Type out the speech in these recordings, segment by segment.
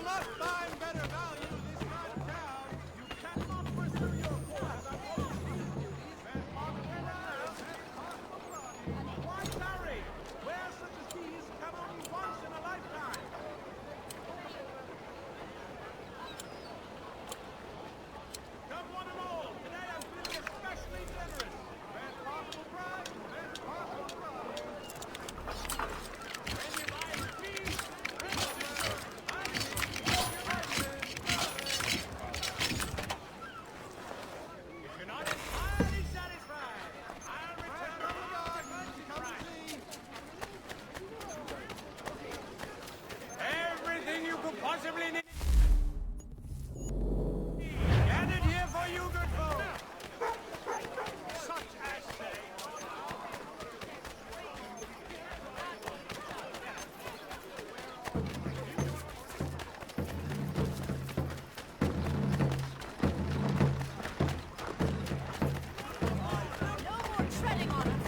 not find better value in this kind of town, you cannot pursue your course on all these duties when possible lives and possible blood. Why tarry? Where such as these come only once in a lifetime. Come one and all, today I'm feeling especially generous. When possible prize, when possible blood. When you buy peace, everything you could possibly need. Gathered here for you, good folk. Such as say. No more treading on us.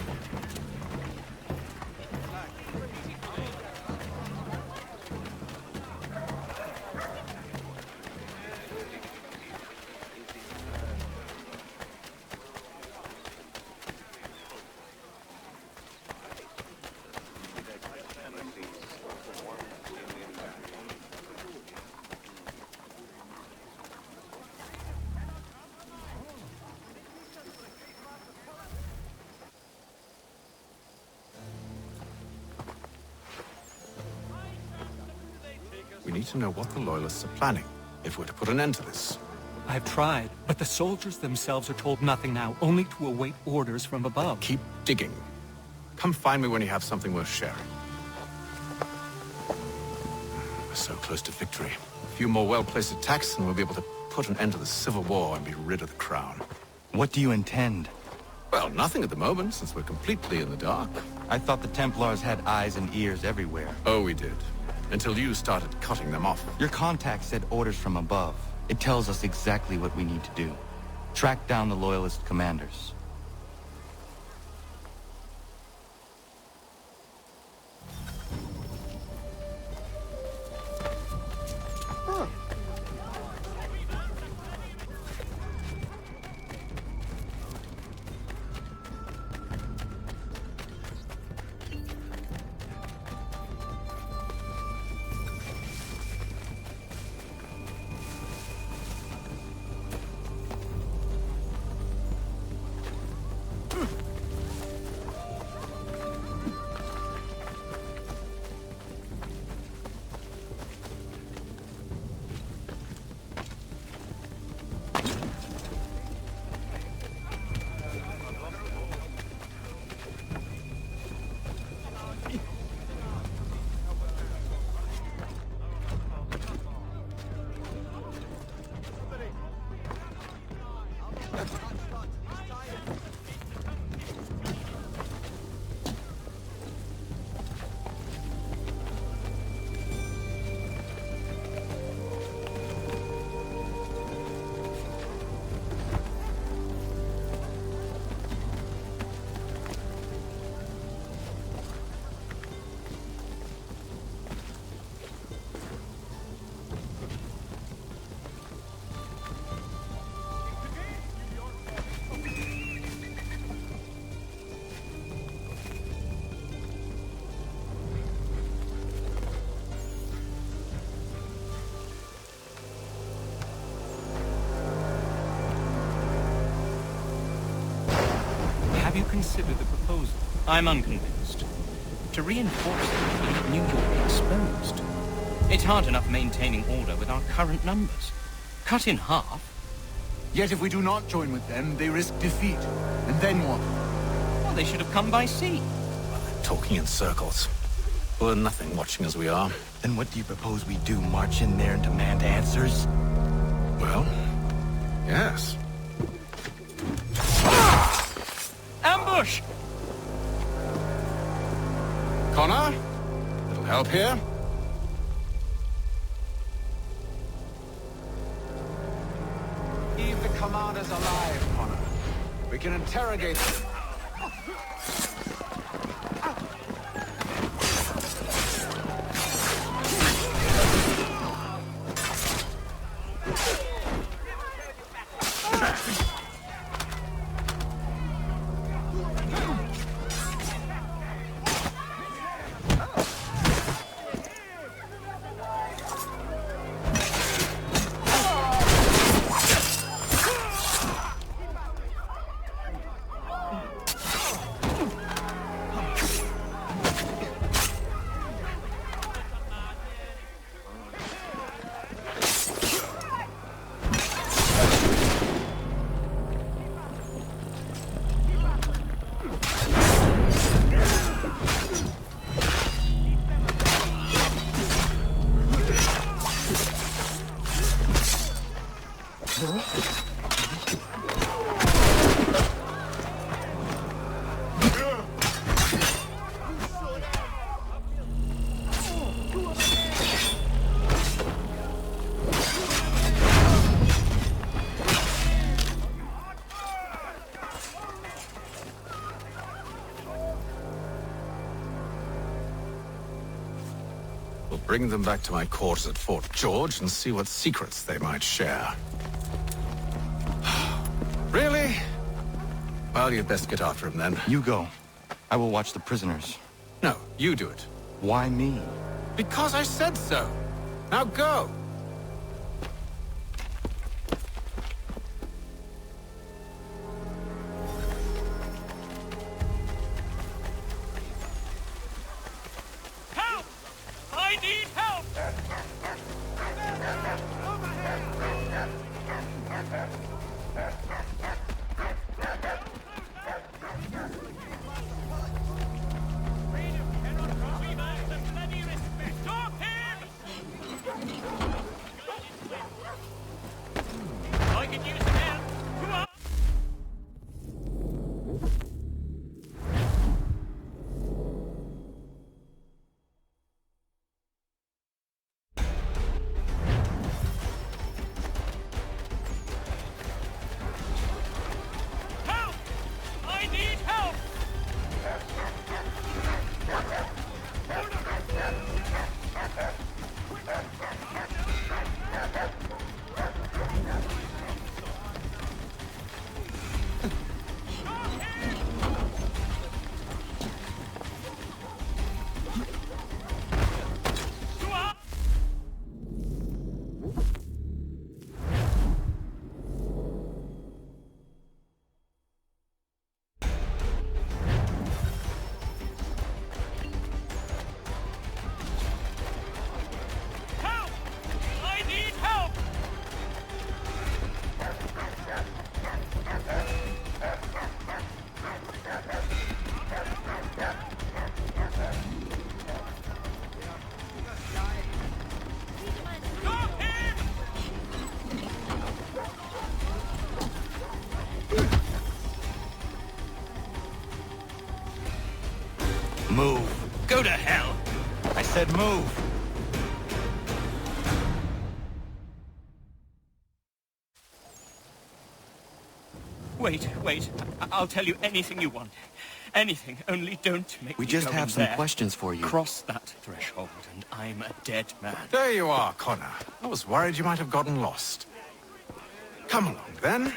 We need to know what the Loyalists are planning, if we're to put an end to this. I've tried, but the soldiers themselves are told nothing now, only to await orders from above. Keep digging. Come find me when you have something worth sharing. We're so close to victory. A few more well-placed attacks and we'll be able to put an end to the Civil War and be rid of the crown. What do you intend? Well, nothing at the moment, since we're completely in the dark. I thought the Templars had eyes and ears everywhere. Oh, we did. Until you started cutting them off. Your contact said orders from above. It tells us exactly what we need to do. Track down the Loyalist commanders. Have you considered the proposal? I'm unconvinced. To reinforce the fleet, New York exposed. It's hard enough maintaining order with our current numbers. Cut in half. Yet if we do not join with them, they risk defeat. And then what? Well, they should have come by sea. Talking in circles. We're nothing watching as we are. Then what do you propose we do? March in there and demand answers? Well, yes. Ambush! Connor? Little help here? Leave the commanders alive, Connor. We can interrogate them. We'll bring them back to my quarters at Fort George and see what secrets they might share. Really? Well, you'd best get after him then. You go. I will watch the prisoners. No, you do it. Why me? Because I said so. Now go! Help! I need help! Stop him! I could use help. Come on! Help! I need help! Come on! Help! I need help! Stop him! Move. Go to hell! I said move. Wait. I'll tell you anything you want. Anything, only don't make We me just go have in some there. questions for you. Cross that threshold, and I'm a dead man. There you are, Connor. I was worried you might have gotten lost. Come along, then.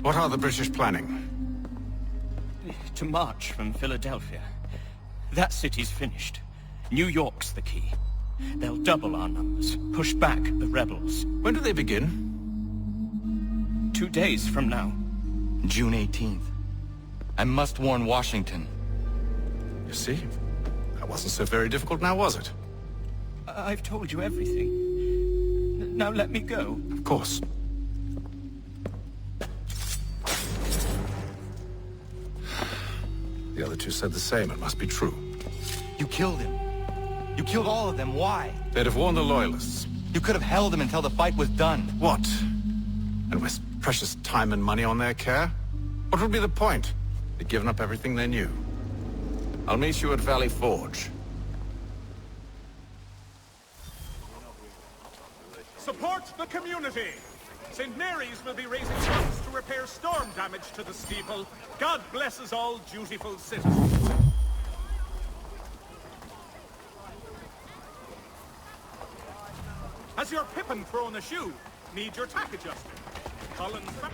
What are the British planning? To march from Philadelphia. That city's finished. New York's the key. They'll double our numbers, push back the rebels. When do they begin? 2 days from now. June 18th. I must warn Washington. You see? That wasn't so very difficult now, was it? I've told you everything. Now let me go. Of course. The other two said the same. It must be true. You killed him. You killed all of them. Why? They'd have warned the Loyalists. You could have held him until the fight was done. What? And waste precious time and money on their care? What would be the point? They'd given up everything they knew. I'll meet you at Valley Forge. Support the community! St. Mary's will be raising funds to repair storm damage to the steeple. God bless us all dutiful citizens. Has your Pippin thrown a shoe? Need your tack adjusted? Cullen's back.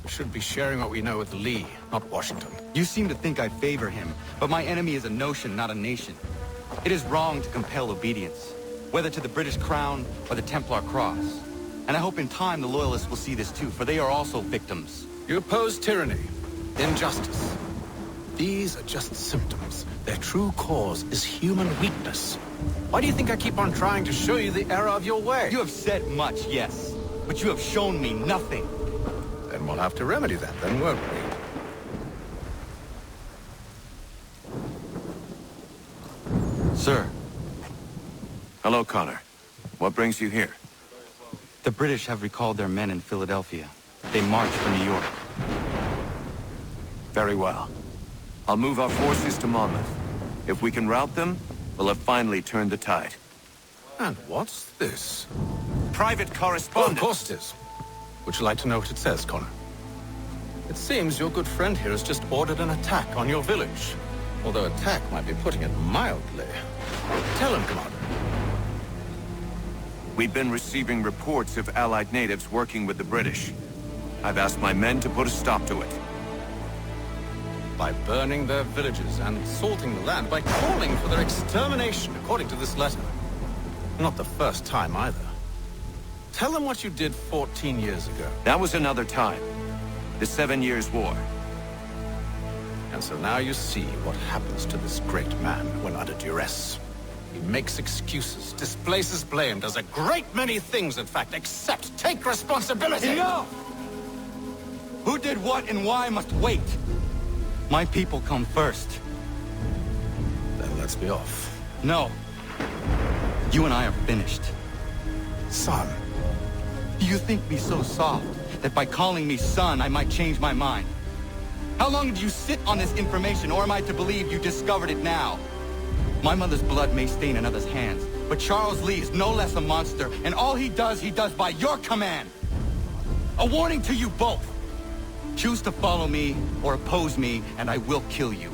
Should be sharing what we know with Lee, not Washington. You seem to think I favor him, but my enemy is a notion, not a nation. It is wrong to compel obedience, whether to the British Crown or the Templar Cross. And I hope in time the Loyalists will see this too, for they are also victims. You oppose tyranny, injustice. These are just symptoms. Their true cause is human weakness. Why do you think I keep on trying to show you the error of your way? You have said much, yes, but you have shown me nothing. Then we'll have to remedy that, then, won't we? Sir. Hello, Connor. What brings you here? The British have recalled their men in Philadelphia. They marched for New York. Very well. I'll move our forces to Monmouth. If we can rout them, we'll have finally turned the tide. And what's this? Private Oh, of correspondence. course it is. Would you like to know what it says, Connor? It seems your good friend here has just ordered an attack on your village. Although attack might be putting it mildly. Tell him, Commander. We've been receiving reports of Allied natives working with the British. I've asked my men to put a stop to it. By burning their villages and salting the land, by calling for their extermination, according to this letter. Not the first time either. Tell them what you did 14 years ago. That was another time. The 7 Years' War. And so now you see what happens to this great man when under duress. He makes excuses, displaces blame, does a great many things, in fact, except take responsibility! Enough! Who did what and why must wait. My people come first. Then let's be off. No. You and I are finished. Son. Do you think me so soft that by calling me son I might change my mind? How long did you sit on this information, or am I to believe you discovered it now? My mother's blood may stain another's hands, but Charles Lee is no less a monster, and all he does by your command. A warning to you both. Choose to follow me or oppose me, and I will kill you.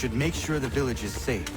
should make sure the village is safe.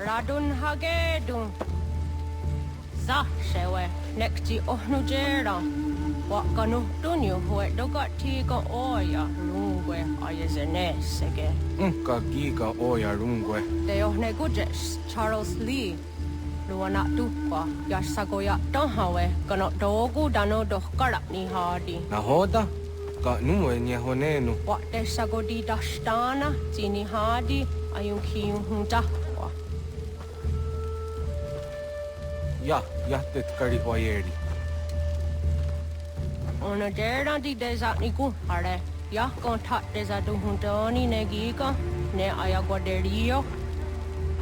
Radun hagedun. Za shewe nekti ohnujera. Wakanu dunyu hue dogati ga oya rungwe ayezenesege. Unka giga oya rungwe. De ohne gujes Charles Lee. Luana tukwa yasagoya donhawe kano dogu dano dohkara ni hadi. Nahoda? Ka nuwe nye honenu. Wakte sagodi dashtana zini hadi ayun kiyun hunta. Ja tet kari oyeri. Ona dera di desa niku hare. Ya kontak desa tu huntoni negika ne ayagwa derio.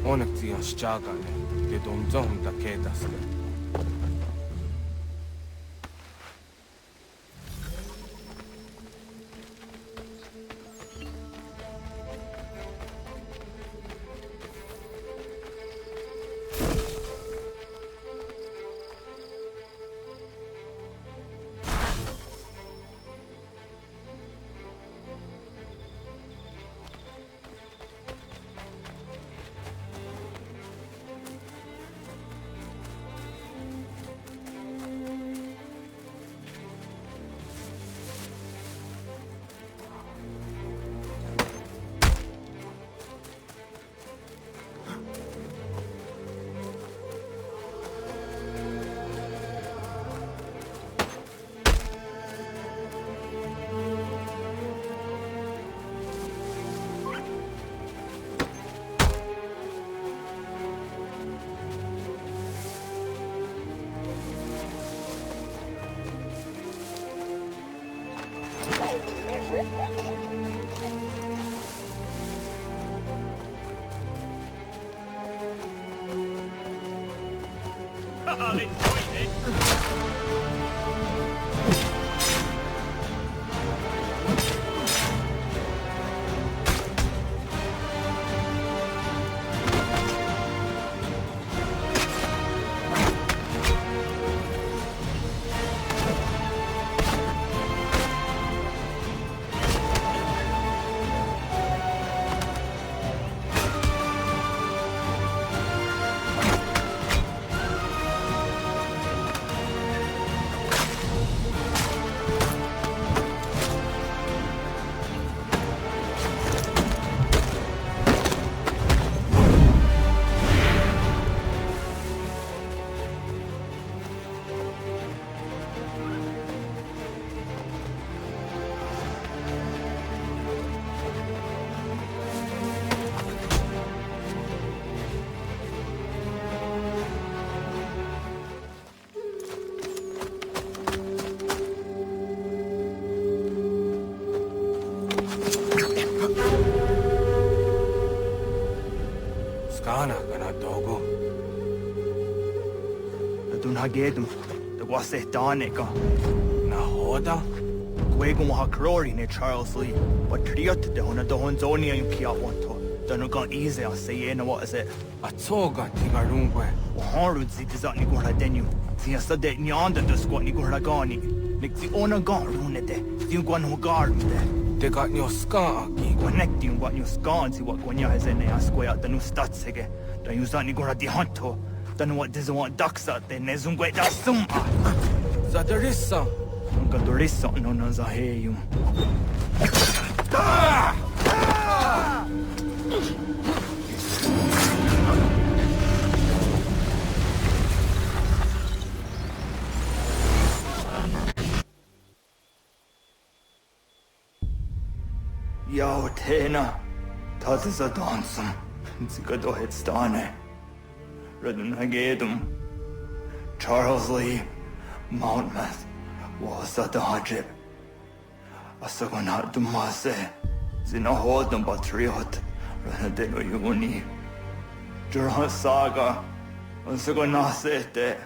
Onak tiyan shchagane. Te domzom da kedaske. Hagedum, the Wase Danica. Nahoda? Gwegum Hakrori ne Charles Lee, but Triot de Hona Dohonzonia in Kiawanto. Donagon easy, I say, what is it? A toga tigarungwe. Harud zitizat Nigura Denu, Siasta de Nyanda the squat Niguragani. Nick the owner gone runete, you go no guard there. They got your scar, connecting what you scan, see what Gwanya has in a square the new statsege. Then you start Nigura di Hunto. Then what does want ducks out there? Nezungwe da summa. Zadarissa. Gadorissa no Nazaheyum. Yao Tena, Tazza Donsum, Zigado Headstane, Redun Hagedum, Charles Lee, Mountmouth, Wasa Dajib, Asagonat Dumase, Zinahodum Batriot, Renadelo Uni, Jurhan Saga, Asagonasete,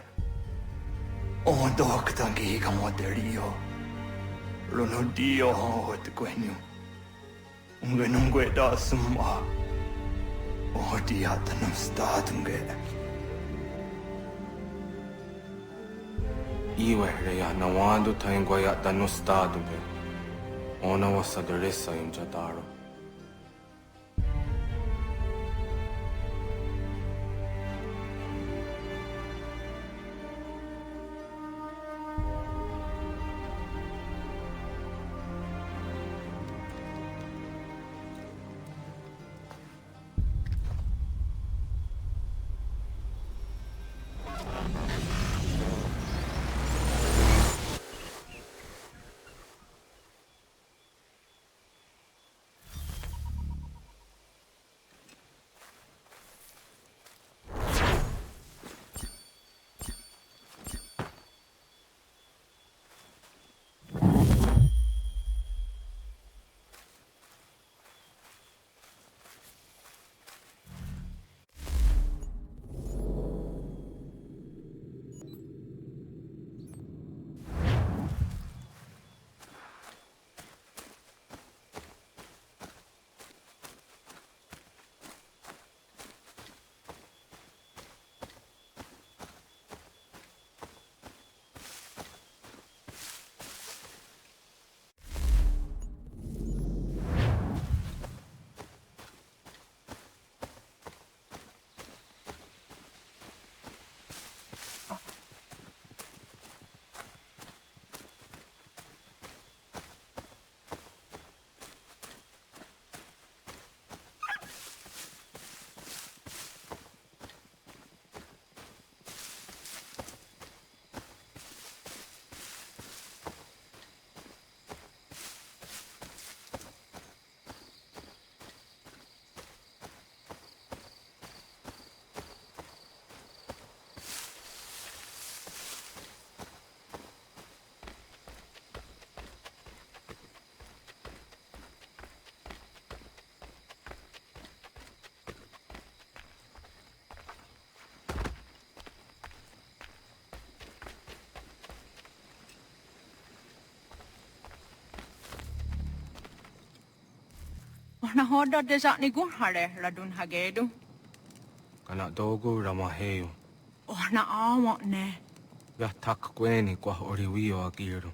On Doctangi Camoterio, Runudio Hot Quenu, Ungenungue da Summa, Odiatanum Statunge. Iwe reya nawando taingwaya dano stado be. Ona wasa deresa yung jadaro. Na hoda desa ni gun hare radun hagedu. Kana dogo ramaheyo. Na awa ne. Ya tak kweni kwa oriwio agiro.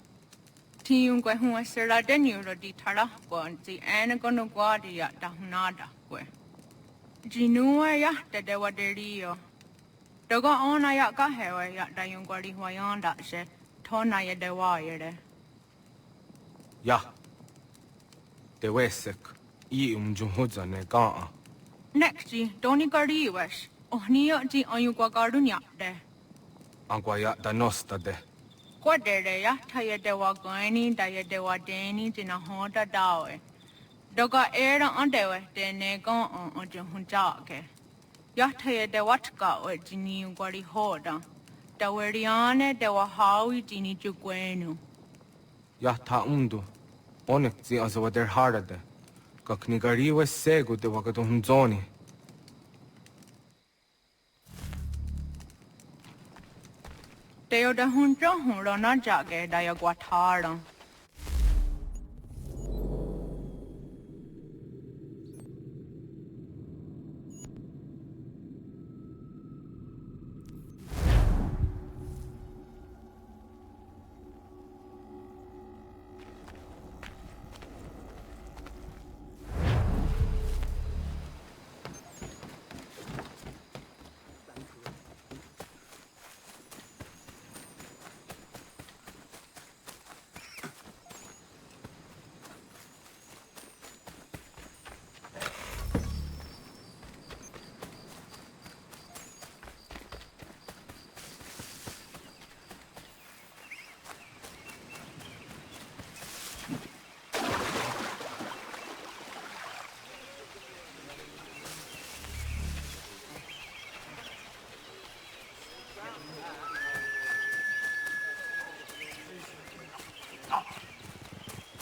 Tiun kwe hua sera deniro di tara kwa nti ene kono kwa di ya dahunada kwe. Jinua ya dedewa derio. Doga ona ya kahewe ya dayun kwa di huayanda se tona ya dewa yere. Ya. Dewesek. I umjumhoza ne gaa. Nexti, doni kariwes. Ohnia ti ayu kwa karunya de. Angwaya danosta de. Kwa dere ya taya dewa gani daya dewa deni tina hoda dawe. Doga era andewe dene gan on jumhunjake. Ya taya dewa tka we jini ugwari hoda. Daweriane dewa hawi jini jukwenu. Ya ta Onek zi azawa der harade. Kaknigariwe sego de wakadohunzoni. Deo da hunjo hunro na jage daya guataran.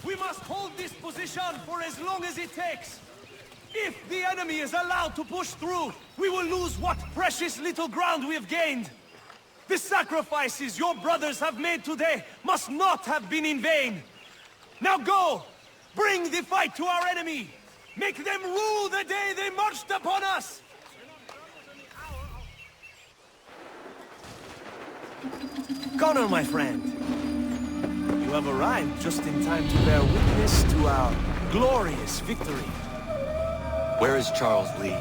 We must hold this position for as long as it takes. If the enemy is allowed to push through, we will lose what precious little ground we have gained. The sacrifices your brothers have made today must not have been in vain. Now go! Bring the fight to our enemy! Make them rue the day they marched upon us! Connor, my friend, you have arrived just in time to bear witness to our glorious victory. Where is Charles Lee?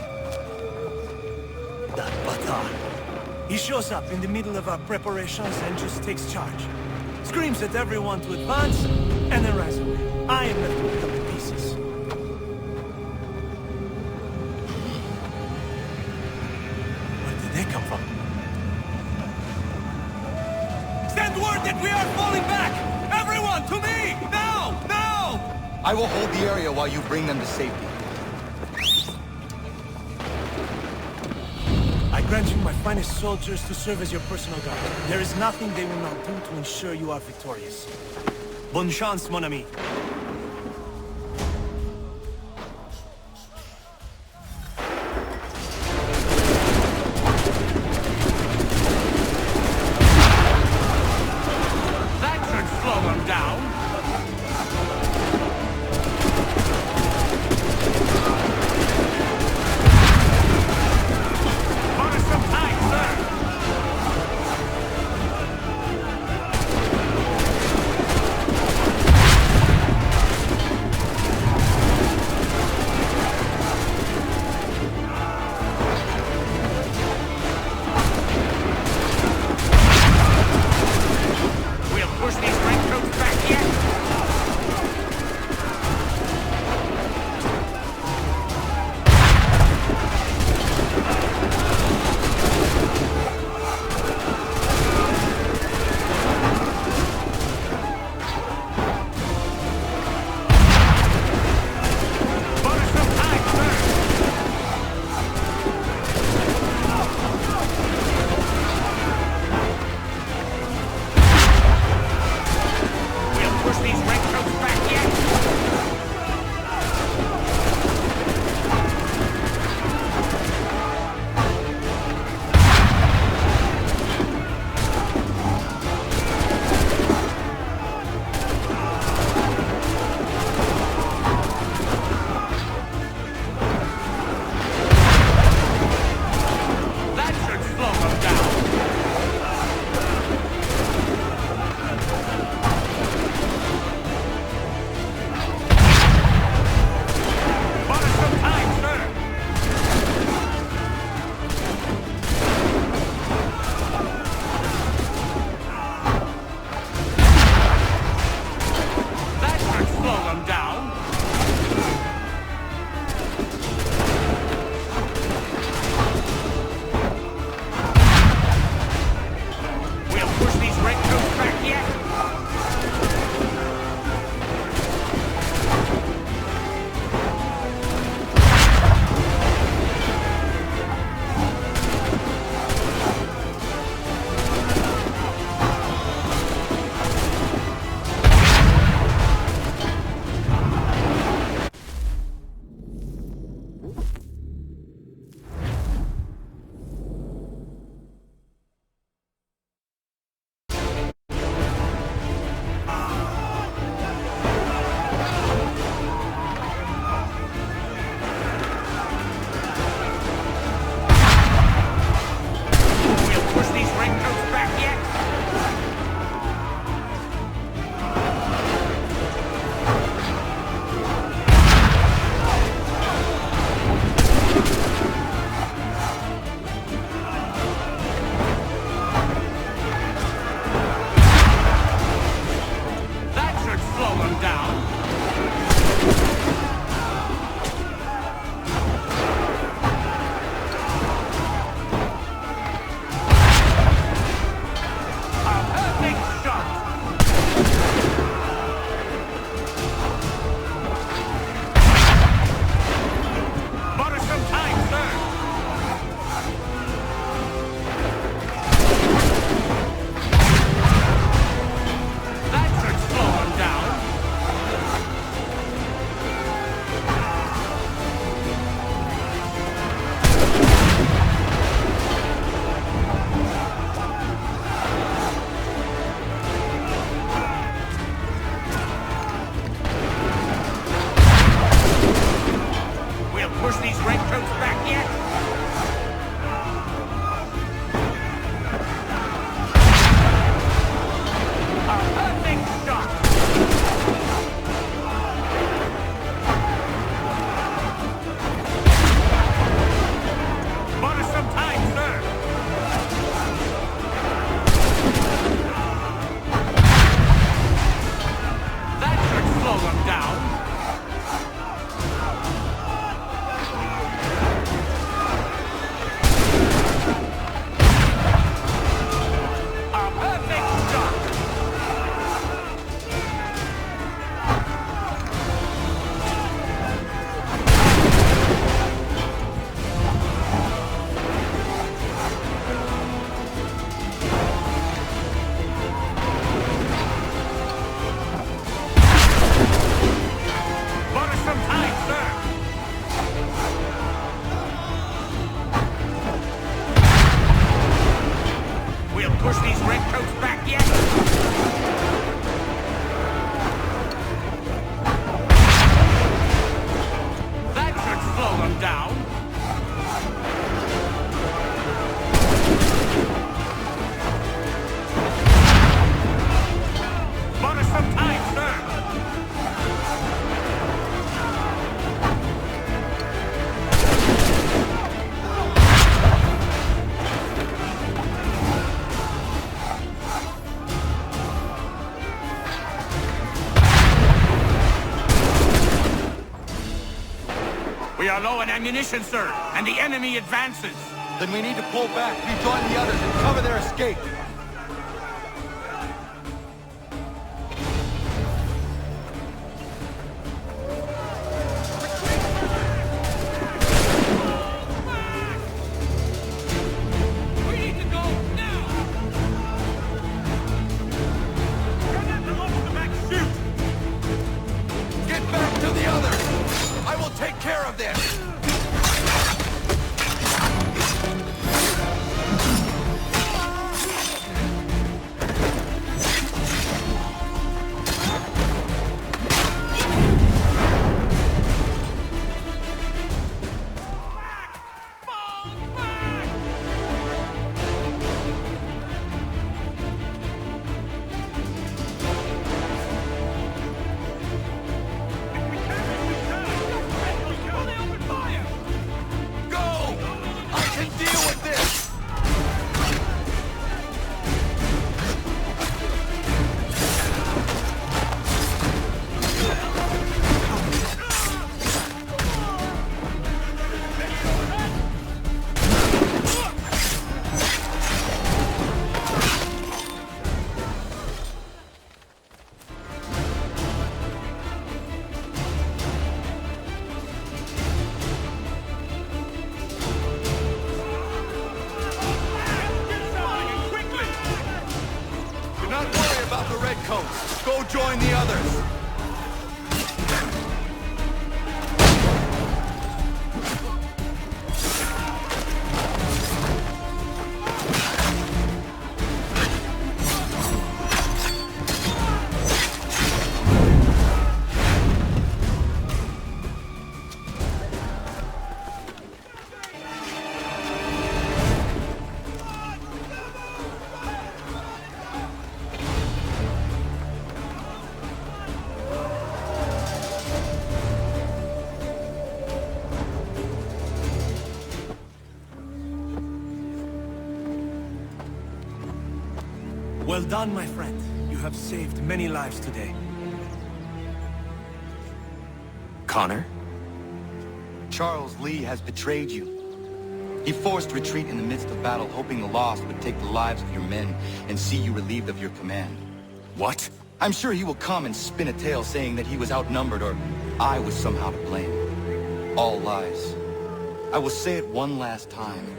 That bâtard. He shows up in the middle of our preparations and just takes charge. Screams at everyone to advance, and then runs away. I am left to pick up the pieces. Where did they come from? Send word that we are falling back! Everyone, to me! Now! Now! I will hold the area while you bring them to safety. I grant you my finest soldiers to serve as your personal guard. There is nothing they will not do to ensure you are victorious. Bonne chance, mon ami. That should slow them down. That should slow them down. We are low on ammunition, sir, and the enemy advances. Then we need to pull back, rejoin the others, and cover their escape. Go join the others! Well done, my friend. You have saved many lives today. Connor? Charles Lee has betrayed you. He forced retreat in the midst of battle, hoping the loss would take the lives of your men and see you relieved of your command. What? I'm sure he will come and spin a tale saying that he was outnumbered or I was somehow to blame. All lies. I will say it one last time.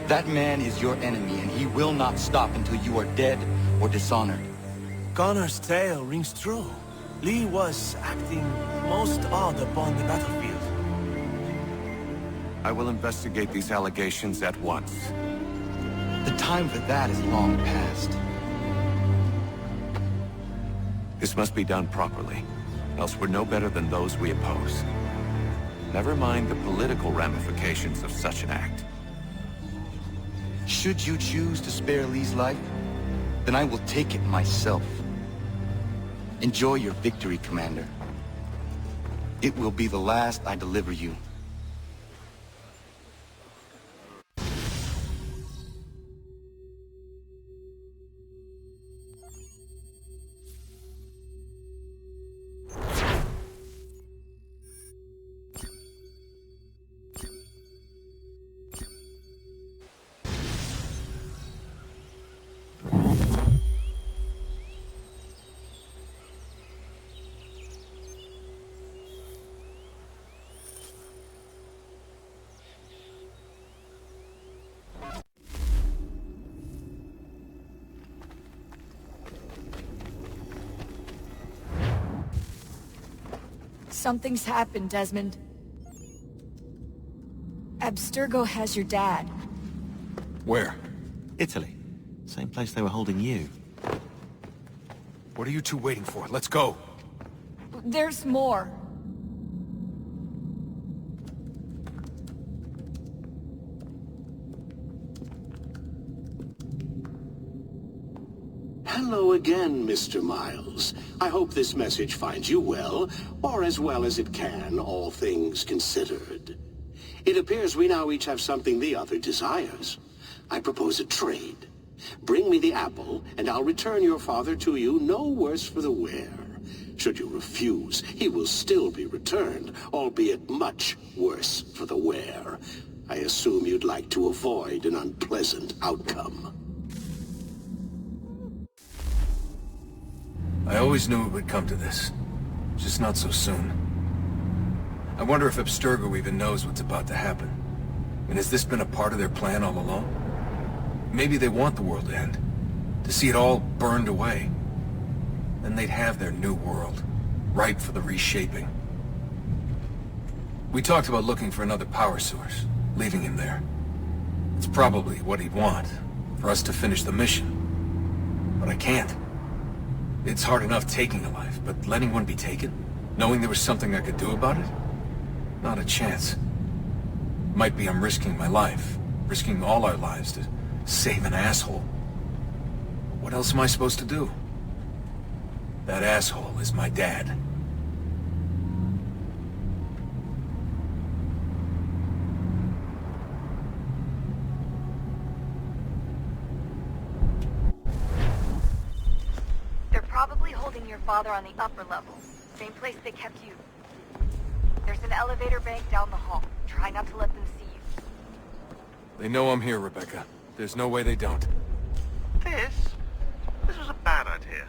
That man is your enemy, and he will not stop until you are dead or dishonored. Connor's tale rings true. Lee was acting most odd upon the battlefield. I will investigate these allegations at once. The time for that is long past. This must be done properly, else we're no better than those we oppose. Never mind the political ramifications of such an act. Should you choose to spare Lee's life, then I will take it myself. Enjoy your victory, Commander. It will be the last I deliver you. Something's happened, Desmond. Abstergo has your dad. Where? Italy. Same place they were holding you. What are you two waiting for? Let's go. There's more. Hello again, Mr. Miles. I hope this message finds you well, or as well as it can, all things considered. It appears we now each have something the other desires. I propose a trade. Bring me the apple, and I'll return your father to you no worse for the wear. Should you refuse, he will still be returned, albeit much worse for the wear. I assume you'd like to avoid an unpleasant outcome. I always knew it would come to this. Just not so soon. I wonder if Abstergo even knows what's about to happen. And has this been a part of their plan all along? Maybe they want the world to end. To see it all burned away. Then they'd have their new world, ripe for the reshaping. We talked about looking for another power source, leaving him there. It's probably what he'd want, for us to finish the mission. But I can't. It's hard enough taking a life, but letting one be taken? Knowing there was something I could do about it? Not a chance. Might be I'm risking my life, risking all our lives to save an asshole. What else am I supposed to do? That asshole is my dad. They're probably holding your father on the upper level. Same place they kept you. There's an elevator bank down the hall. Try not to let them see you. They know I'm here, Rebecca. There's no way they don't. This was a bad idea.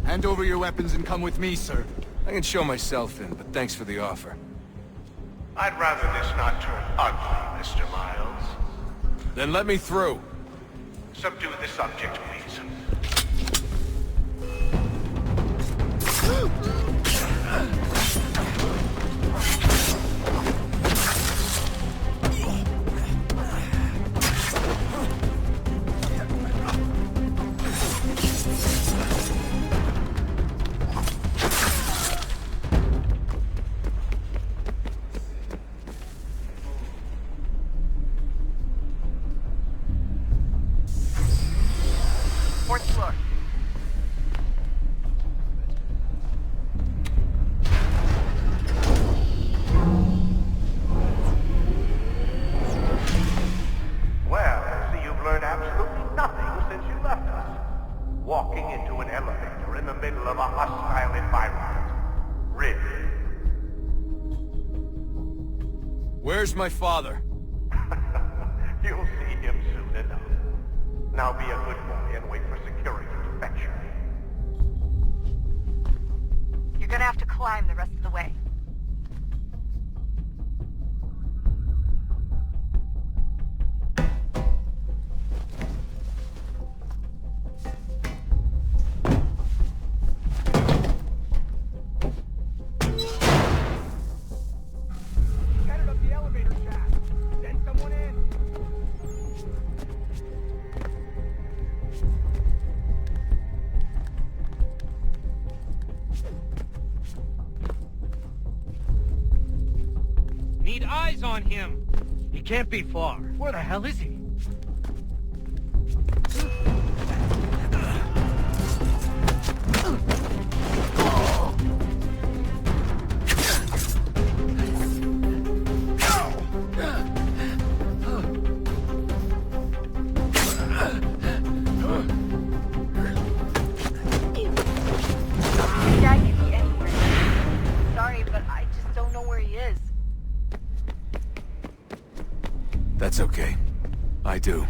Hand over your weapons and come with me, sir. I can show myself in, but thanks for the offer. I'd rather this not turn ugly, Mr. Miles. Then let me through. Subdue the subject, please. Fourth floor. Well, I see you've learned absolutely nothing since you left us. Walking into an elevator in the middle of a hostile environment. Really? Where's my father? You'll see him soon enough. Now be a good boy and wait for security to fetch you. You're gonna have to climb the rest of the way. Headed up the elevator shaft. Send someone in. Need eyes on him. He can't be far. Where the hell is he? Dad could be anywhere. Sorry, but I just don't know where he is. That's okay. I do.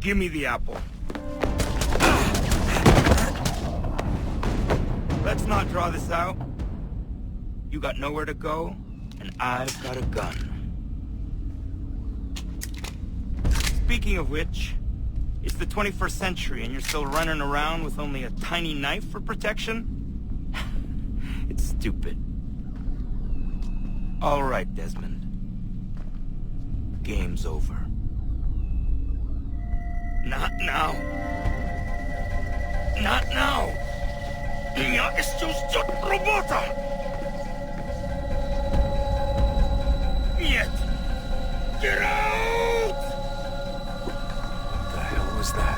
Give me the apple. Let's not draw this out. You got nowhere to go, and I've got a gun. Speaking of which, it's the 21st century and you're still running around with only a tiny knife for protection? It's stupid. All right, Desmond. Game's over. Not now. Not now. Я еще ждет работа. Нет. Get out! What the hell was that?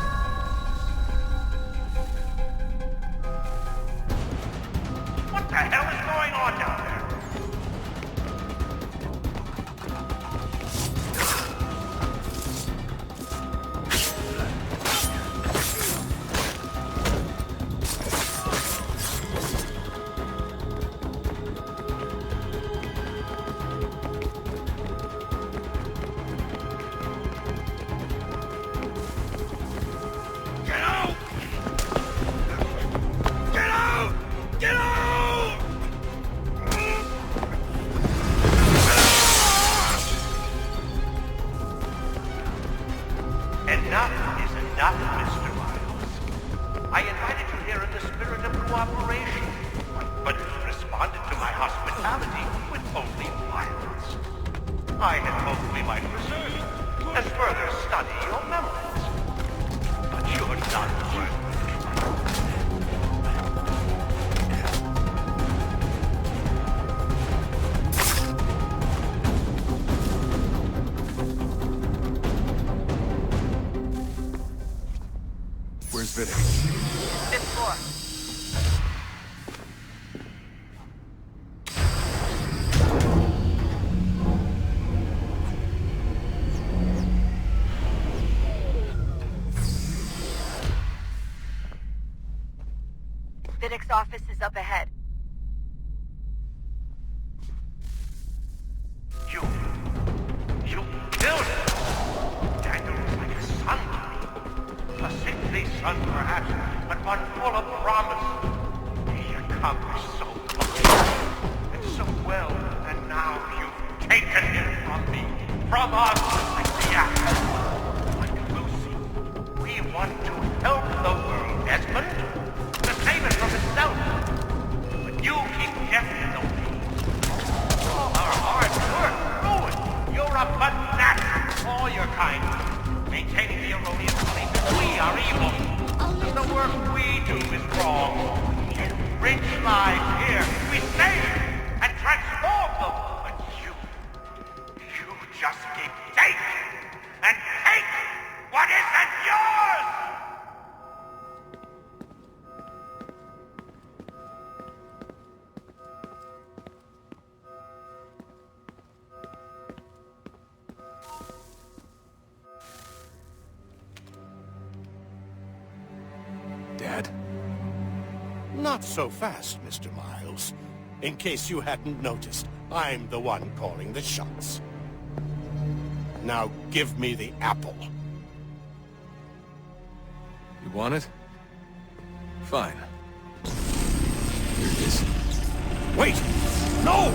What the hell is going on down there? Where's Vidic? Fifth floor. Vidic's office is up ahead. You killed him! Daniel was like a son to me. A sickly son, perhaps, but one full of promise. He accomplished so much, and so well, and now you've taken him from me, from us, like the apple. Like Lucy, we want to help the world, Desmond, to save it from itself. But you keep getting in the way. All our hard work ruined. You're a fanatic, all your kind. Maintaining the erroneous belief that we are evil. That the work we do is wrong. You enrich lives here. We save and transform them. But you just keep taking and taking what isn't yours! Dad? Not so fast, Mr. Miles. In case you hadn't noticed, I'm the one calling the shots. Now give me the apple. You want it? Fine. Here it is. Wait! No!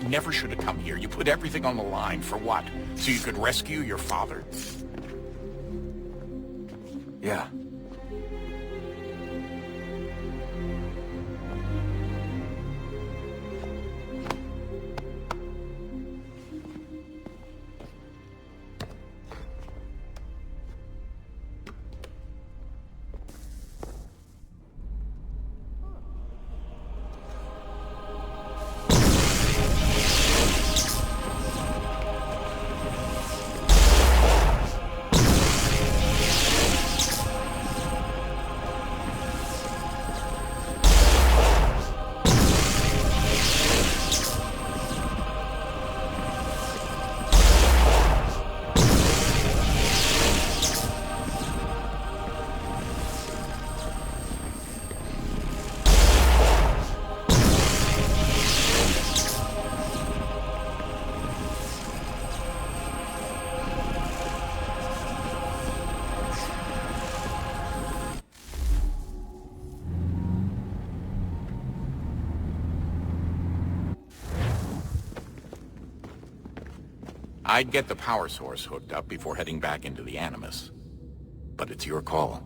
Never should have come here. You put everything on the line. For what? So you could rescue your father? Yeah. I'd get the power source hooked up before heading back into the Animus. But it's your call.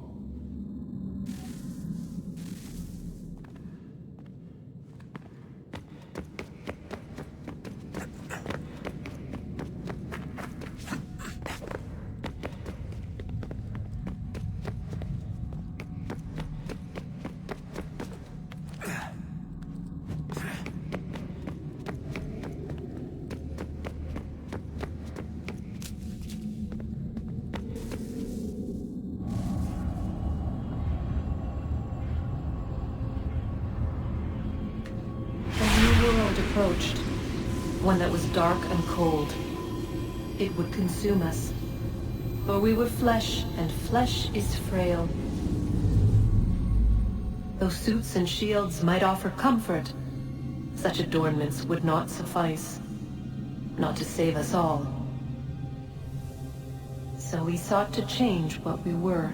Approached, one that was dark and cold. It would consume us, for we were flesh, and flesh is frail. Though suits and shields might offer comfort, such adornments would not suffice, not to save us all. So we sought to change what we were.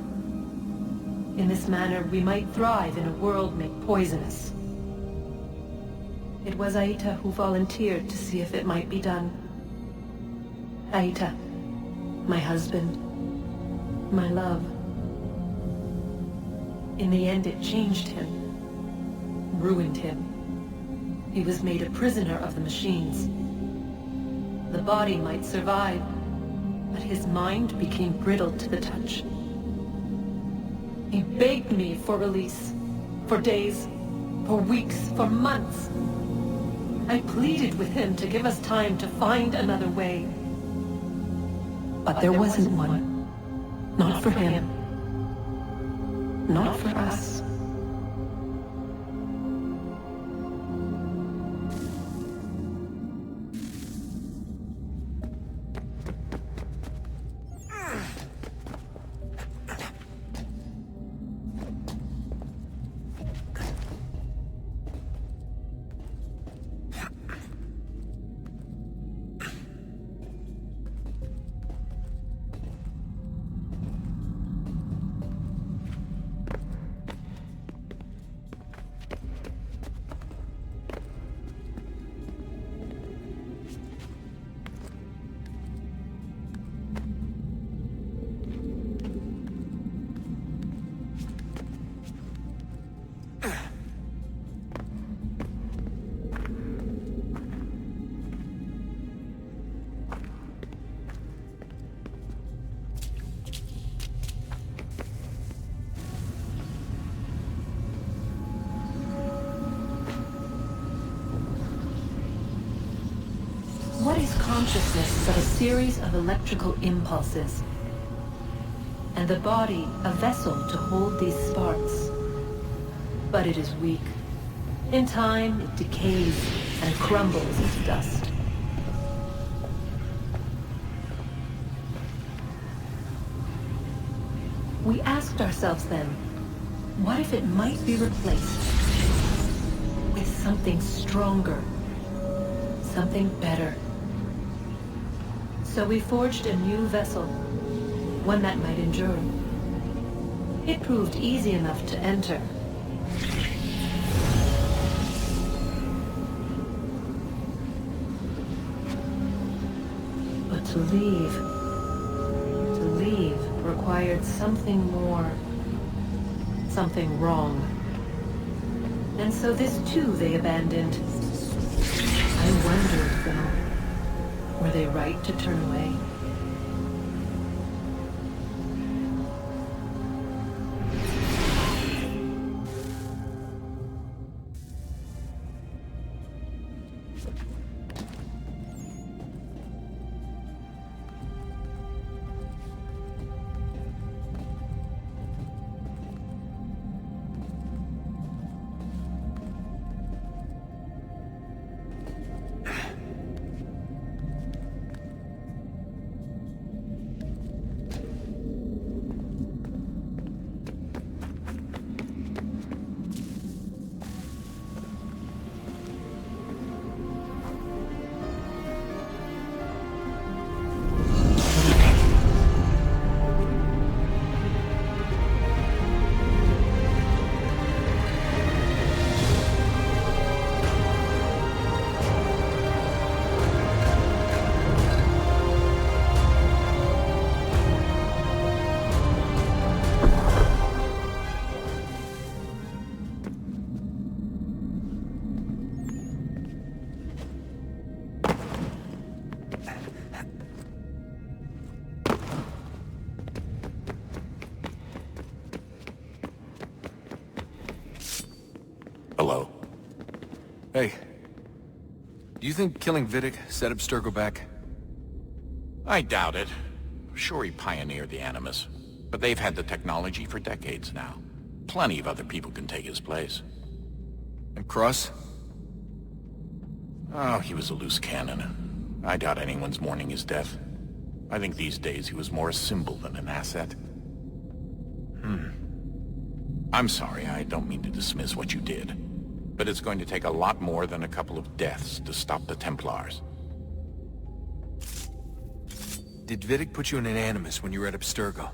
In this manner, we might thrive in a world made poisonous. It was Aita who volunteered to see if it might be done. Aita, my husband, my love. In the end, it changed him, ruined him. He was made a prisoner of the machines. The body might survive, but his mind became brittle to the touch. He begged me for release, for days, for weeks, for months. I pleaded with him to give us time to find another way. But there wasn't one. Not for him. Not for us. What is consciousness but a series of electrical impulses? And the body a vessel to hold these sparks. But it is weak. In time, it decays and crumbles to dust. We asked ourselves then, what if it might be replaced with something stronger, something better? So we forged a new vessel, one that might endure. It proved easy enough to enter. But to leave required something more, something wrong. And so this too they abandoned. I wondered, though, were they right to turn away? Hey. Do you think killing Vidic set Abstergo back? I doubt it. Sure, he pioneered the Animus, but they've had the technology for decades now. Plenty of other people can take his place. And Cross? Oh, he was a loose cannon. I doubt anyone's mourning his death. I think these days he was more a symbol than an asset. I'm sorry, I don't mean to dismiss what you did. But it's going to take a lot more than a couple of deaths to stop the Templars. Did Vidic put you in an Animus when you were at Abstergo?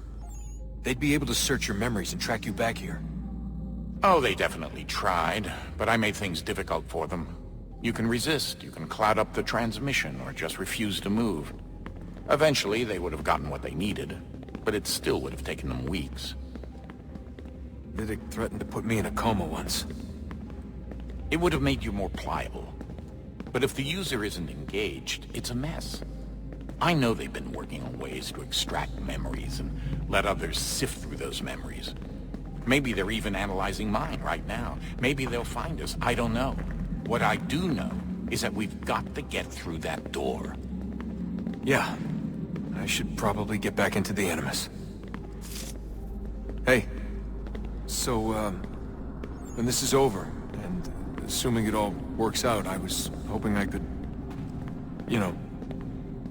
They'd be able to search your memories and track you back here. Oh, they definitely tried, but I made things difficult for them. You can resist, you can cloud up the transmission, or just refuse to move. Eventually, they would have gotten what they needed, but it still would have taken them weeks. Vidic threatened to put me in a coma once. It would have made you more pliable. But if the user isn't engaged, it's a mess. I know they've been working on ways to extract memories and let others sift through those memories. Maybe they're even analyzing mine right now. Maybe they'll find us. I don't know. What I do know is that we've got to get through that door. Yeah. I should probably get back into the Animus. Hey. So, when this is over, and assuming it all works out, I was hoping I could, you know,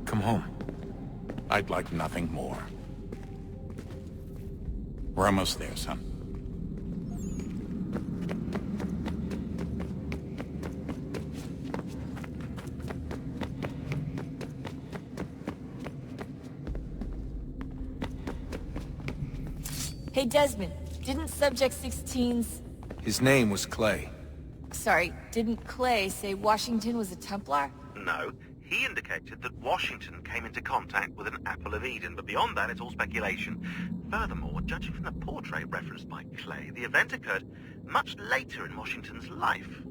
come home. I'd like nothing more. We're almost there, son. Hey, Desmond, didn't Subject 16's... His name was Clay. Sorry, didn't Clay say Washington was a Templar? No. He indicated that Washington came into contact with an Apple of Eden, but beyond that, it's all speculation. Furthermore, judging from the portrait referenced by Clay, the event occurred much later in Washington's life.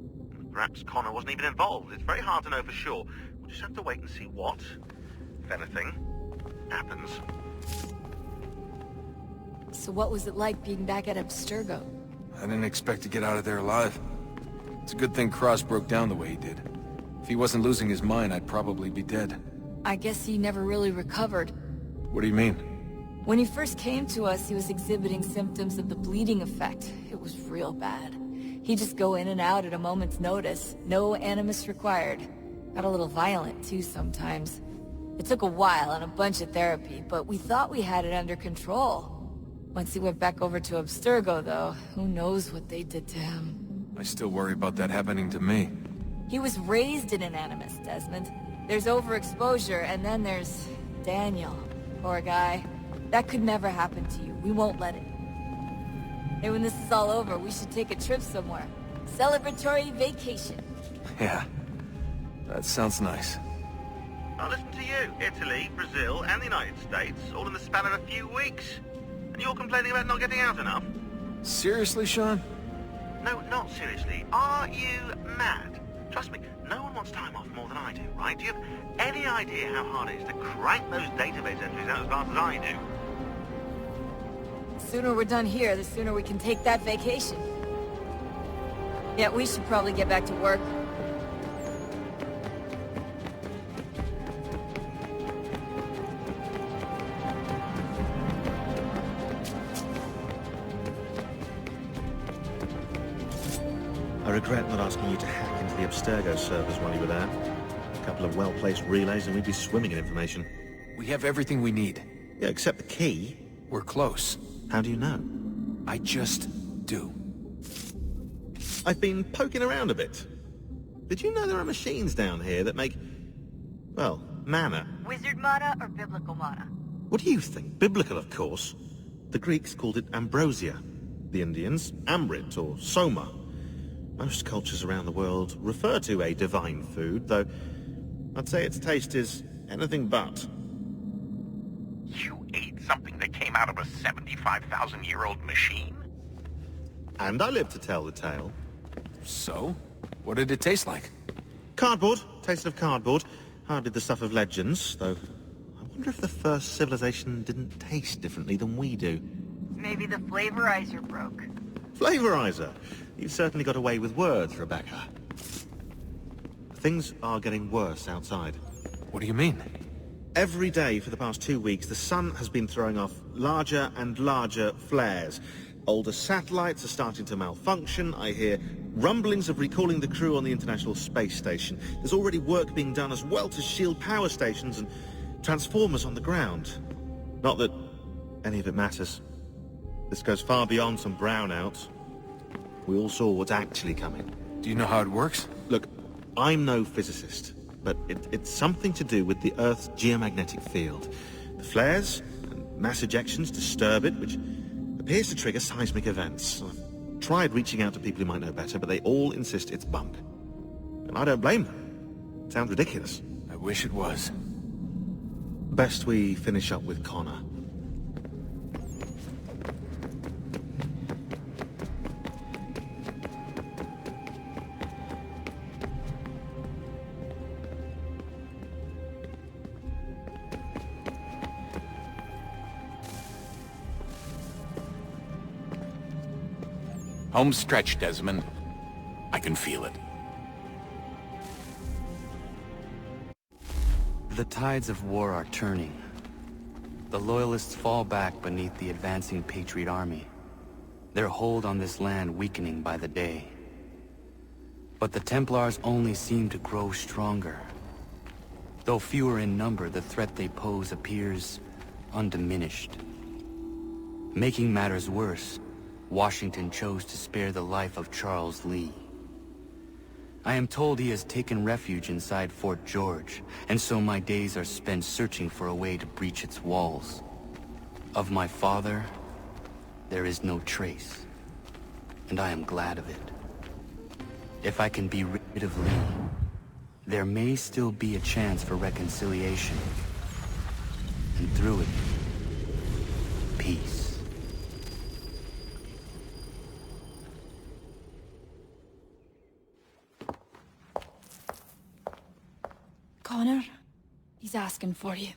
Perhaps Connor wasn't even involved. It's very hard to know for sure. We'll just have to wait and see what, if anything, happens. So what was it like being back at Abstergo? I didn't expect to get out of there alive. It's a good thing Cross broke down the way he did. If he wasn't losing his mind, I'd probably be dead. I guess he never really recovered. What do you mean? When he first came to us, he was exhibiting symptoms of the bleeding effect. It was real bad. He'd just go in and out at a moment's notice. No Animus required. Got a little violent, too, sometimes. It took a while and a bunch of therapy, but we thought we had it under control. Once he went back over to Abstergo, though, who knows what they did to him. I still worry about that happening to me. He was raised in an Animus, Desmond. There's overexposure, and then there's Daniel. Poor guy. That could never happen to you. We won't let it. Hey, when this is all over, we should take a trip somewhere. Celebratory vacation. Yeah. That sounds nice. Now listen to you. Italy, Brazil, and the United States, all in the span of a few weeks. And you're complaining about not getting out enough? Seriously, Sean? No, not seriously. Are you mad? Trust me, no one wants time off more than I do, right? Do you have any idea how hard it is to crank those database entries out as fast as I do? The sooner we're done here, the sooner we can take that vacation. Yeah, we should probably get back to work. I regret not asking you to hack into the Abstergo servers while you were there. A couple of well-placed relays and we'd be swimming in information. We have everything we need. Yeah, except the key. We're close. How do you know? I just do. I've been poking around a bit. Did you know there are machines down here that make, well, mana? Wizard mana or biblical mana? What do you think? Biblical, of course. The Greeks called it ambrosia. The Indians, amrit or soma. Most cultures around the world refer to a divine food, though I'd say its taste is anything but. You ate something that came out of a 75,000-year-old machine? And I live to tell the tale. So? What did it taste like? Cardboard. Tasted of cardboard. Hardly the stuff of legends, though. I wonder if the first civilization didn't taste differently than we do. Maybe the flavorizer broke. Flavorizer? You've certainly got away with words, Rebecca. things are getting worse outside. What do you mean? Every day for the past 2 weeks, the sun has been throwing off larger and larger flares. Older satellites are starting to malfunction. I hear rumblings of recalling the crew on the International Space Station. There's already work being done as well to shield power stations and transformers on the ground. Not that any of it matters. This goes far beyond some brownouts. We all saw what's actually coming. Do you know how it works? Look, I'm no physicist, but it's something to do with the Earth's geomagnetic field. The flares and mass ejections disturb it, which appears to trigger seismic events. I've tried reaching out to people who might know better, but they all insist it's bunk. And I don't blame them. It sounds ridiculous. I wish it was. Best we finish up with Connor. Home stretch, Desmond. I can feel it. The tides of war are turning. The Loyalists fall back beneath the advancing Patriot army, their hold on this land weakening by the day. But the Templars only seem to grow stronger. Though fewer in number, the threat they pose appears undiminished. Making matters worse, Washington chose to spare the life of Charles Lee. I am told he has taken refuge inside Fort George, and so my days are spent searching for a way to breach its walls. Of my father, there is no trace, and I am glad of it. If I can be rid of Lee, there may still be a chance for reconciliation, and through it, peace. Connor, he's asking for you.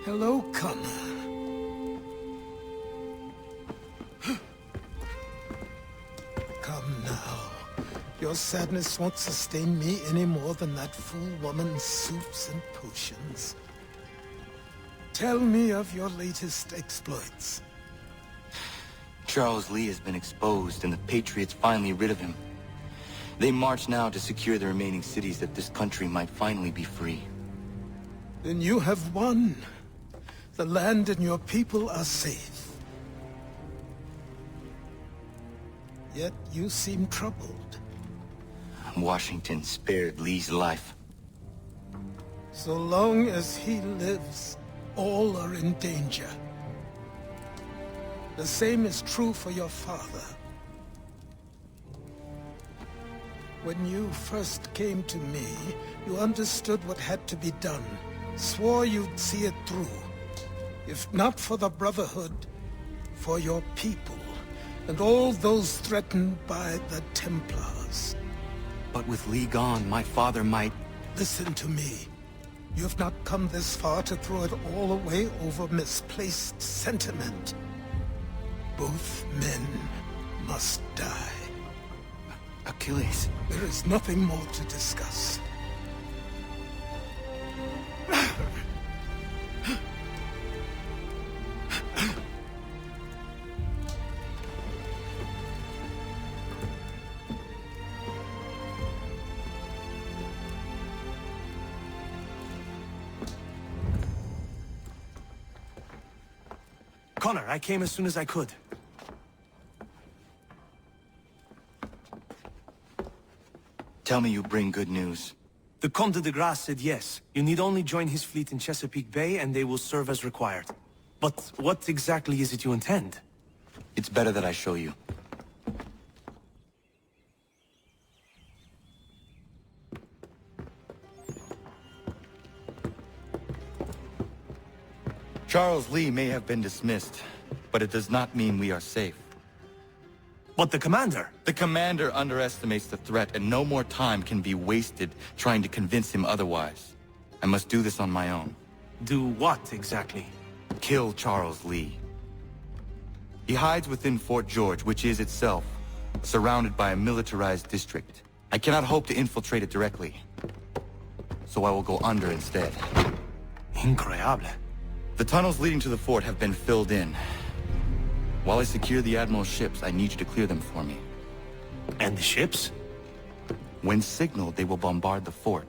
Hello, Connor. Come now. Your sadness won't sustain me any more than that fool woman's soups and potions. Tell me of your latest exploits. Charles Lee has been exposed, and the Patriots finally rid of him. They march now to secure the remaining cities that this country might finally be free. Then you have won. The land and your people are safe. Yet you seem troubled. Washington spared Lee's life. So long as he lives, all are in danger. The same is true for your father. When you first came to me, you understood what had to be done, swore you'd see it through. If not for the Brotherhood, for your people, and all those threatened by the Templars. But with Lee gone, my father might... Listen to me. You have not come this far to throw it all away over misplaced sentiment. Both men must die. Achilles. There is nothing more to discuss. Connor, I came as soon as I could. Tell me you bring good news. The Comte de Grasse said yes. You need only join his fleet in Chesapeake Bay and they will serve as required. But what exactly is it you intend? It's better that I show you. Charles Lee may have been dismissed, but it does not mean we are safe. But the commander? The commander underestimates the threat, and no more time can be wasted trying to convince him otherwise. I must do this on my own. Do what, exactly? Kill Charles Lee. He hides within Fort George, which is itself surrounded by a militarized district. I cannot hope to infiltrate it directly, so I will go under instead. Incredible. The tunnels leading to the fort have been filled in. While I secure the Admiral's ships, I need you to clear them for me. And the ships? When signaled, they will bombard the fort.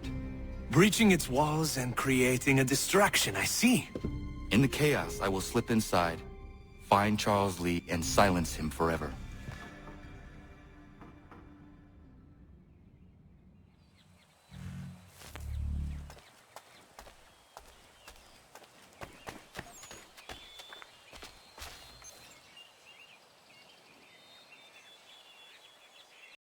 Breaching its walls and creating a distraction, I see. In the chaos, I will slip inside, find Charles Lee, and silence him forever.